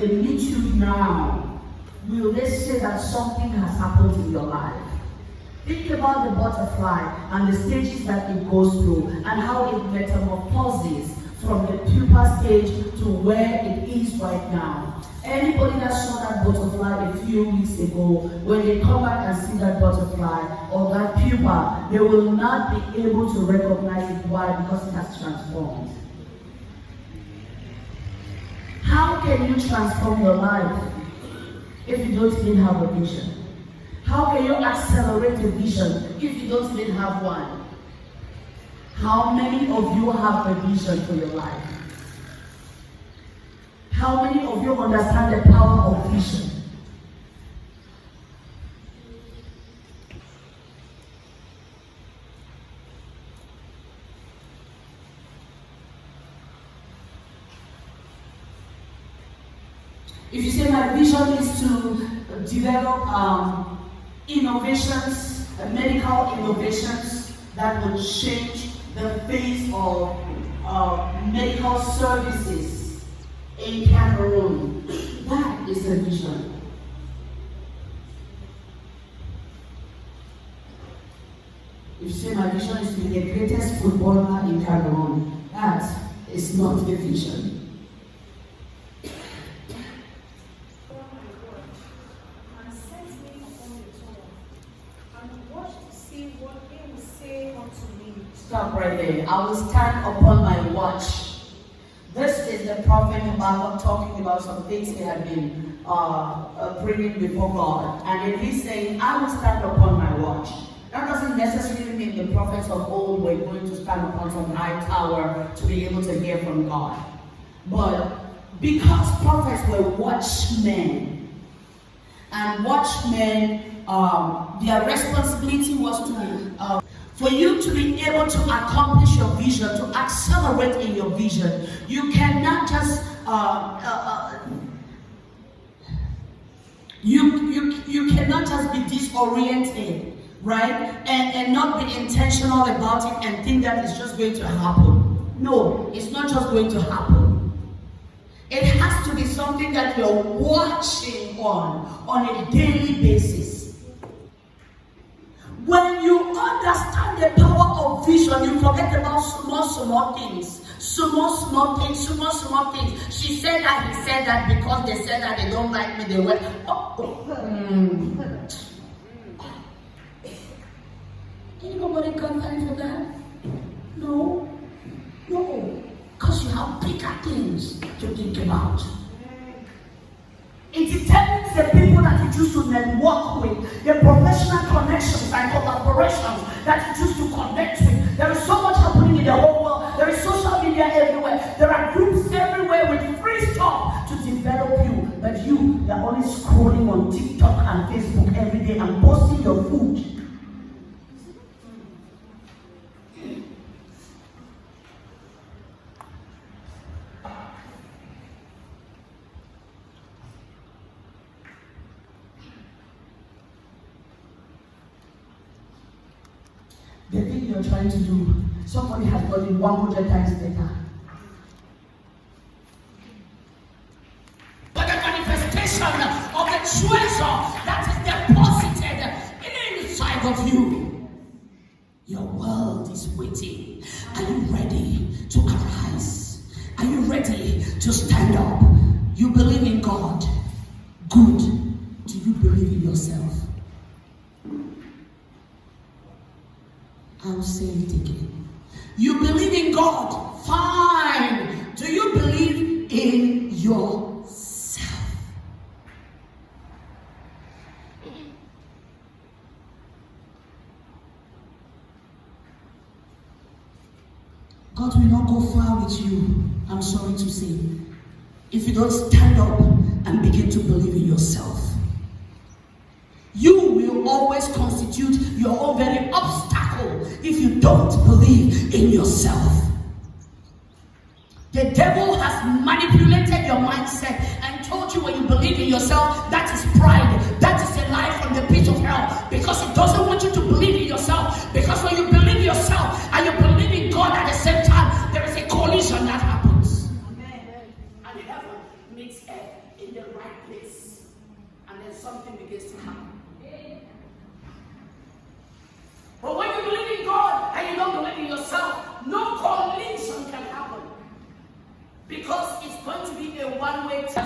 They meet you now. Will they say that something has happened in your life? Think about the butterfly and the stages that it goes through and how it metamorphoses from the pupa stage to where it is right now. Anybody that saw that butterfly a few weeks ago, when they come back and see that butterfly or that pupa, they will not be able to recognize it. Why? Because it has transformed. How can you transform your life if you don't even have a vision? How can you accelerate a vision if you don't even have one? How many of you have a vision for your life? How many of you understand the power of vision? If you say my vision is to develop innovations, medical innovations that will change the face of medical services in Cameroon, that is the vision. If you say my vision is to be the greatest footballer in Cameroon, that is not the vision. Stop right there. I will stand upon my watch. This is the prophet Habakkuk talking about some things he had been bringing before God. And then he's saying, I will stand upon my watch. That doesn't necessarily mean the prophets of old were going to stand upon some high tower to be able to hear from God. But because prophets were watchmen, and watchmen, their responsibility was to for you to be able to accomplish your vision, to accelerate in your vision, you cannot just you cannot just be disoriented, right? And not be intentional about it and think that it's just going to happen. No, it's not just going to happen. It has to be something that you're watching on a daily basis. When you understand the power of vision, you forget about small things. Small things. She said that, he said that, because they said that they don't like me, they went, Ain't nobody got time for that? No. Because you have bigger things to think about. It determines the people that you choose to network with, the professional connections and collaborations that you choose to connect with. There is so much happening in the whole world. There is social media everywhere. There are groups everywhere with free stuff to develop you. But you're only scrolling on TikTok and Facebook every day and posting your food. The thing you're trying to do, somebody has done it 100 times better. But the manifestation of the treasure that is deposited inside of you, your world is waiting. Are you ready to arise? Are you ready to stand up? You believe in God. Good. Do you believe in yourself? I'll say it again. You believe in God. Fine. Do you believe in yourself? God will not go far with you, I'm sorry to say, if you don't stand up and begin to believe in yourself. You will always constitute your own very obstacle if you don't believe in yourself. The devil has manipulated your mindset and told you when you believe in yourself, that is pride. That is a lie from the pit of hell, because it doesn't want you to believe in yourself. Because when you believe in yourself and you believe in God at the same time, there is a collision that happens. Amen. And heaven meets earth in the the right place, and then something begins to happen. But when you believe in God and you don't believe in yourself, no collision can happen. Because it's going to be a one-way ticket.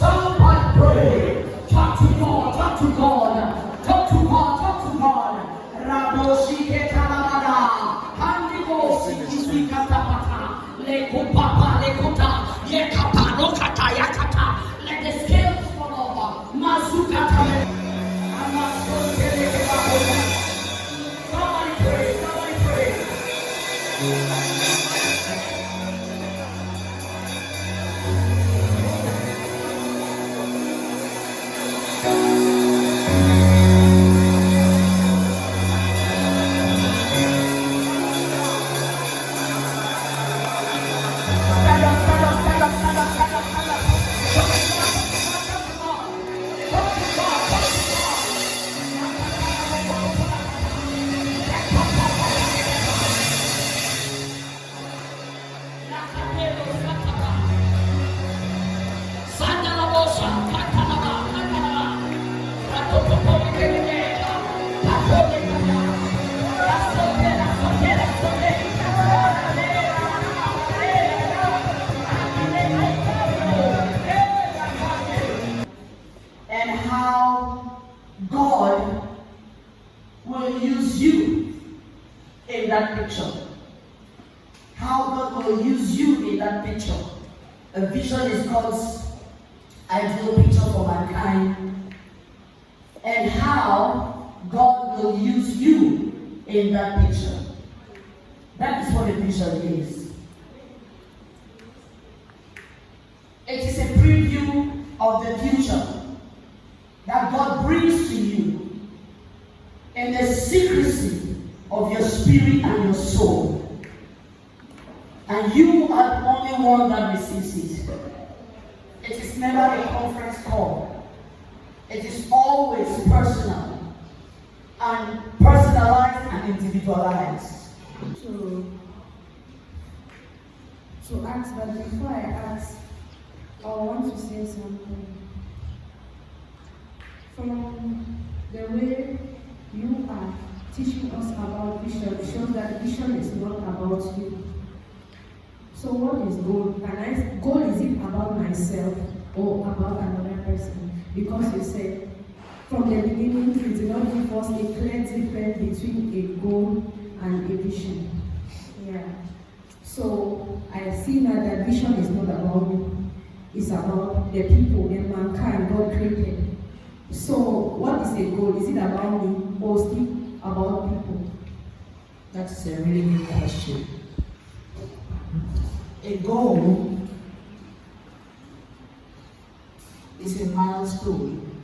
Somebody pray. Talk to God, talk to God, talk to God, talk to God. Raboshike Kalamada, Handibosi Kisikatapata, Lekupapa, Lekuta, Yekapa, Lokata, Yakata, let the scales fall over. Mazukata, somebody pray, somebody pray. And how God will use you in that picture. How God will use you in that picture. A vision is God's ideal picture for mankind. And how God will use you in that picture. That is what a vision is. It is a preview of the future that God brings to you in the secrecy of your spirit and your soul. And you are the only one that receives it. It is never a conference call. It is always personal and personalized and individualized. To ask, but before I ask, I want to say something. From the way you are teaching us about vision, it shows that vision is not about you. So what is goal? Goal, is it about myself or about another person? Because you said from the beginning you did not give us a clear difference between a goal and a vision. Yeah. So I see now that vision is not about me. It's about the people, the mankind God created. So what is a goal? Is it about me or is it about people? That's a really good question. A goal is a milestone.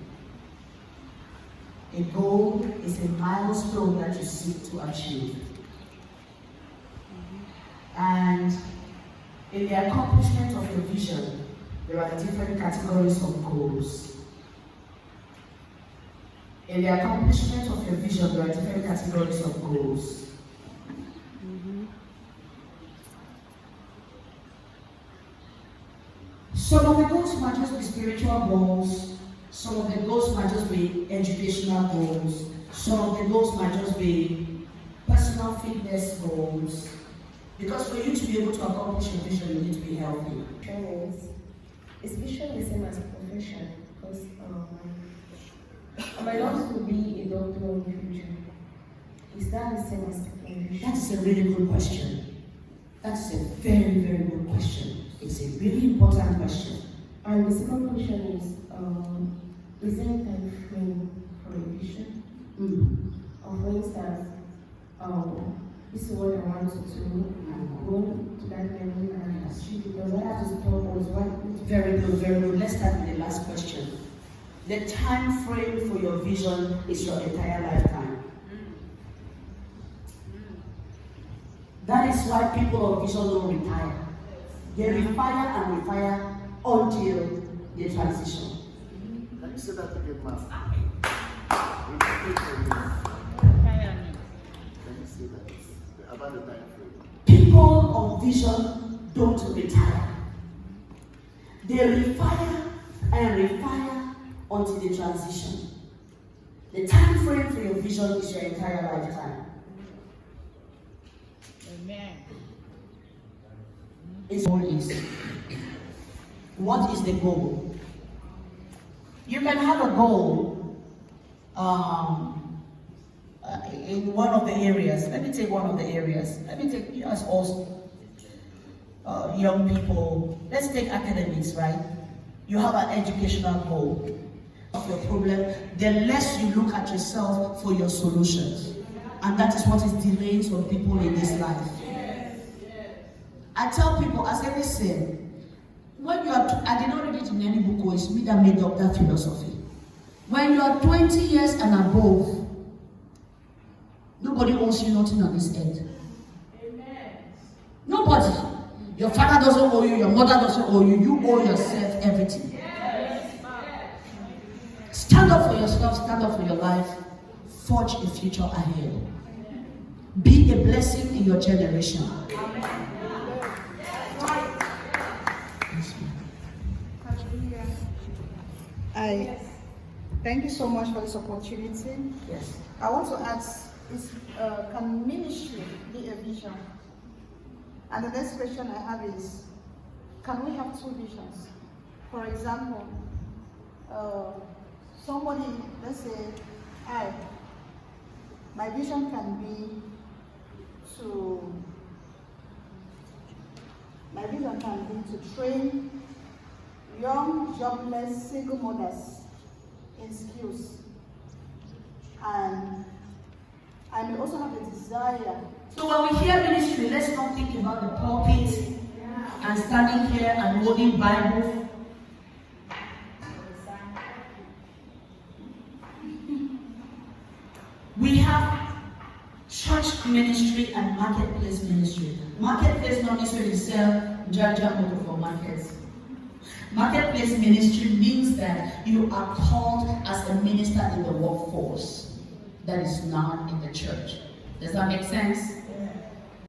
A goal is a milestone that you seek to achieve. And in the accomplishment of your vision, there are different categories of goals. In the accomplishment of your vision, there are different categories of goals. Some of the goals might just be spiritual goals. Some of the goals might just be educational goals. Some of the goals might just be personal fitness goals. Because for you to be able to accomplish your vision, you need to be healthy. Is vision the same as profession? Because I might want to be a doctor in the future. Is that the same as profession? That's a really good question. That's a very, very good question. It's a really important question. And the second question is there a time frame for a vision? Or for instance, this is what I want to do, and go to that level and achieve it. Does I have to stop or what? Very good, very good. Let's start with the last question. The time frame for your vision is your entire lifetime. That is why people of vision don't retire. They refire and refire until they transition. you say that again, ma'am? Can you say that about the time frame? People of vision don't retire. They refire and refire until they transition. The time frame for your vision is your entire lifetime. Amen. What is the goal? You can have a goal in one of the areas. Let me take one of the areas. Let me take us also young people. Let's take academics, right? You have an educational goal of your problem. The less you look at yourself for your solutions, and that is what is delaying some people in this life. I tell people, I say, listen, when you are, I did not read it in any book, or it's me that made up that philosophy. When you are 20 years and above, nobody owes you nothing on this earth. Amen. Nobody. Your father doesn't owe you, your mother doesn't owe you, you owe yourself everything. Stand up for yourself, stand up for your life, forge a future ahead. Be a blessing in your generation. I thank you so much for this opportunity. Yes. I want to ask, can ministry be a vision? And the next question I have is, can we have two visions? For example, somebody, let's say, my vision can be to train young, jobless, single mothers in skills. And I may also have a desire. So when we hear ministry, let's not think about the pulpit and standing here and holding Bible. We have church ministry and marketplace ministry. Marketplace not necessarily sell Jaja motor for markets. Marketplace ministry means that you are called as a minister in the workforce that is not in the church. Does that make sense?